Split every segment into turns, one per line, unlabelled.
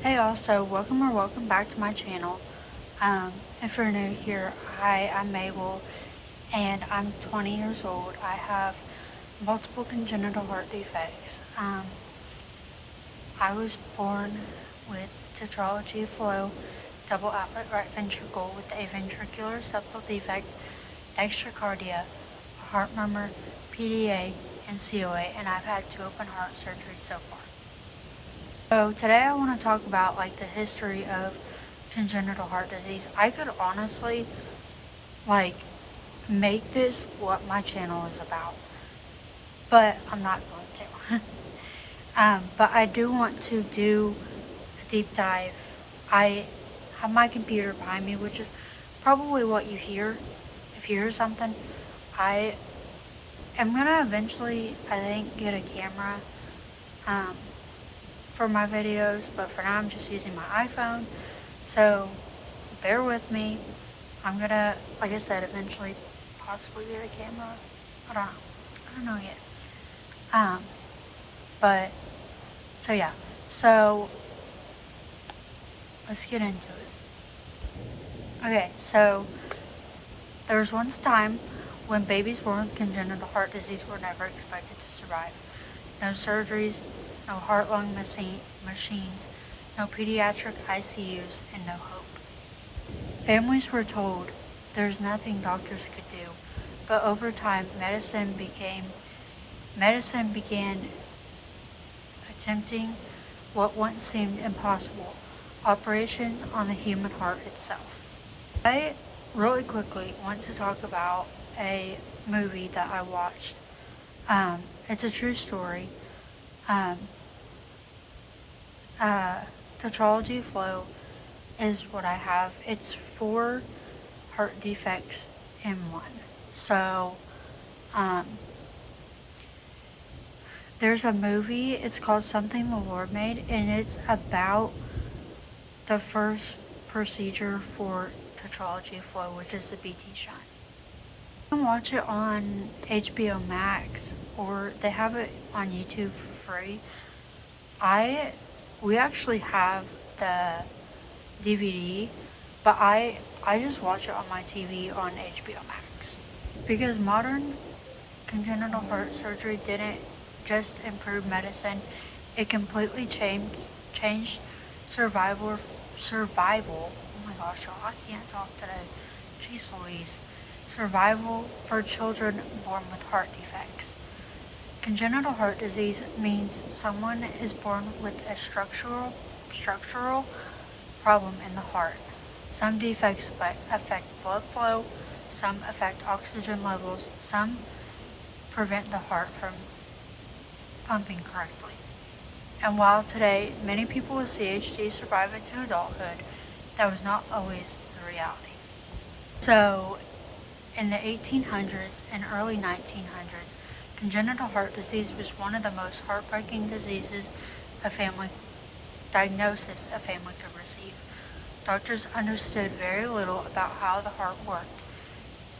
Hey all, so welcome back to my channel. If you're new here, hi, I'm Mabel and I'm 20 years old. I have multiple congenital heart defects. I was born with tetralogy of Fallot, double outlet right ventricle with a ventricular septal defect, dextrocardia, a heart murmur, PDA, and COA, and I've had 2 open heart surgeries so far. So today I want to talk about the history of congenital heart disease. I could honestly make this what my channel is about, but I'm not going to. But I do want to do a deep dive. I have my computer behind me, which is probably what you hear. If you hear something, I am gonna eventually, I think, get a camera for my videos, but for now I'm just using my iPhone, so bear with me. I'm gonna, like I said, eventually possibly get a camera. I don't know yet. But so yeah, so let's get into it. Okay, so there was once a time when babies born with congenital heart disease were never expected to survive. No surgeries, no heart-lung machines, no pediatric ICUs, and no hope. Families were told there's nothing doctors could do, but over time, medicine began attempting what once seemed impossible: operations on the human heart itself. I really quickly want to talk about a movie that I watched. It's a true story. Tetralogy flow is what I have. It's 4 heart defects in one. So, there's a movie, it's called Something the Lord Made, and it's about the first procedure for tetralogy flow, which is the BT shunt. You can watch it on HBO Max, or they have it on YouTube for free. We actually have the DVD, but I just watch it on my TV on HBO Max. Because modern congenital heart surgery didn't just improve medicine, it completely changed survival. Oh my gosh, y'all, I can't talk today. Jeez Louise. Survival for children born with heart defects. Congenital heart disease means someone is born with a structural problem in the heart. Some defects affect blood flow, some affect oxygen levels, some prevent the heart from pumping correctly. And while today many people with CHD survive into adulthood, that was not always the reality. So, in the 1800s and early 1900s, congenital heart disease was one of the most heartbreaking diagnoses a family could receive. Doctors understood very little about how the heart worked.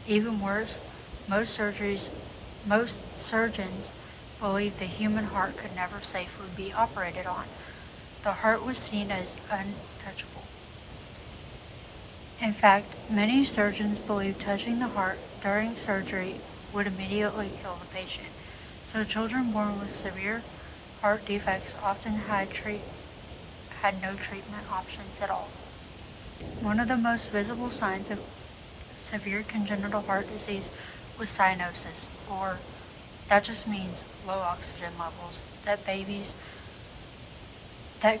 Even worse, most surgeons believed the human heart could never safely be operated on. The heart was seen as untouchable. In fact, many surgeons believed touching the heart during surgery would immediately kill the patient. So children born with severe heart defects often had no treatment options at all. One of the most visible signs of severe congenital heart disease was cyanosis, or that just means low oxygen levels that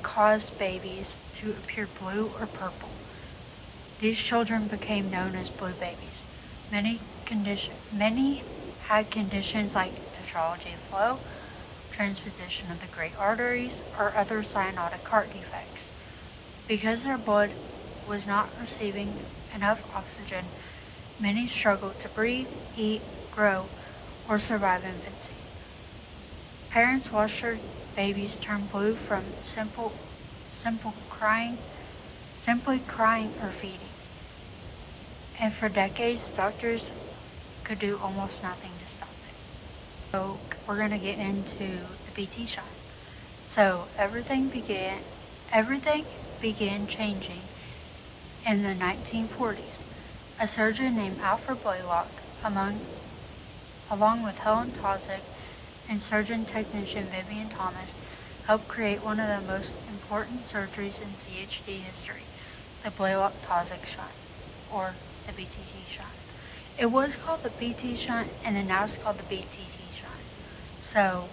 caused babies to appear blue or purple. These children became known as blue babies. Many had conditions like tetralogy of flow, transposition of the great arteries, or other cyanotic heart defects. Because their blood was not receiving enough oxygen, many struggled to breathe, eat, grow, or survive infancy. Parents watched their babies turn blue from simply crying or feeding. And for decades, doctors could do almost nothing to stop it. So we're going to get into the BT shunt. So everything began Everything began changing in the 1940s. A surgeon named Alfred Blaylock, along with Helen Taussig and surgeon technician Vivian Thomas, helped create one of the most important surgeries in CHD history, the Blaylock-Taussig shunt, or the BTT shunt. It was called the BT shunt, and then now it's called the BTT shunt. So,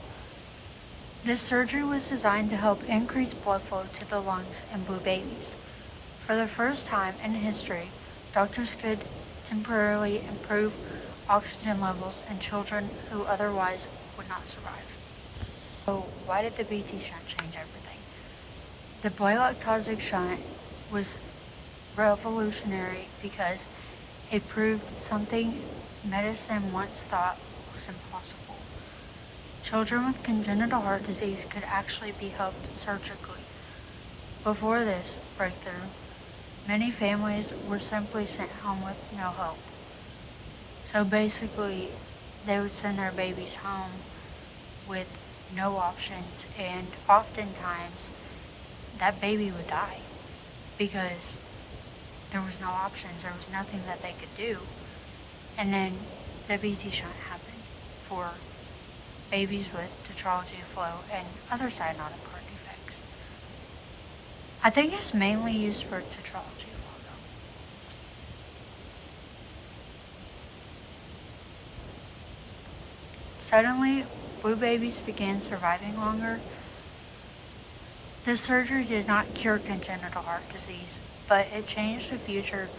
this surgery was designed to help increase blood flow to the lungs in blue babies. For the first time in history, doctors could temporarily improve oxygen levels in children who otherwise would not survive. So why did the BT shunt change everything? The Blaylock-Taussig shunt was revolutionary because it proved something medicine once thought was impossible. Children with congenital heart disease could actually be helped surgically. Before this breakthrough, many families were simply sent home with no hope. So basically, they would send their babies home with no options, and oftentimes that baby would die because there was no options, there was nothing that they could do. And then the BT shunt happened for babies with tetralogy of flow and other cyanotic heart defects. I think it's mainly used for tetralogy of flow though. Suddenly, blue babies began surviving longer. This surgery did not cure congenital heart disease, but it changed the future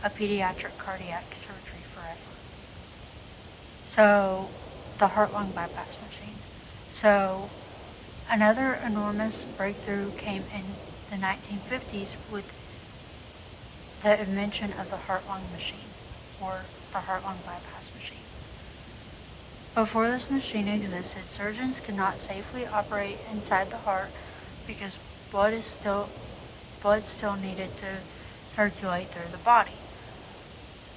of pediatric cardiac surgery forever. So, the heart-lung bypass machine. So, another enormous breakthrough came in the 1950s with the invention of the heart-lung machine, or the heart-lung bypass machine. Before this machine existed, surgeons could not safely operate inside the heart because blood still needed to circulate through the body.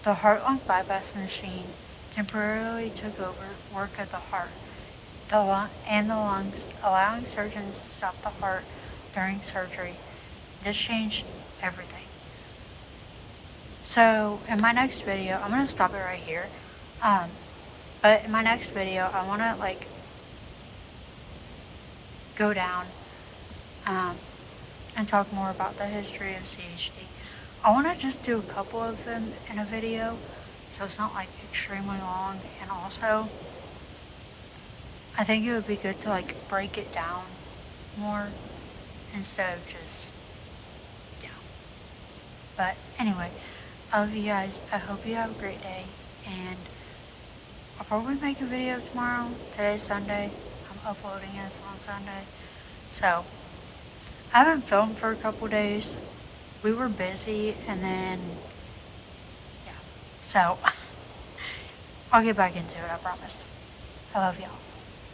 The heart-lung bypass machine temporarily took over work of the heart and the lungs, allowing surgeons to stop the heart during surgery. This changed everything. So in my next video, I'm going to stop it right here. But in my next video, I want to go down and talk more about the history of CHD. I want to just do a couple of them in a video, so it's not extremely long. And also, I think it would be good to break it down more instead of just, yeah. But anyway, I love you guys. I hope you have a great day, and I'll probably make a video tomorrow. Today's Sunday. I'm uploading this on Sunday. So, I haven't filmed for a couple days. We were busy, and then, yeah. So, I'll get back into it, I promise. I love y'all.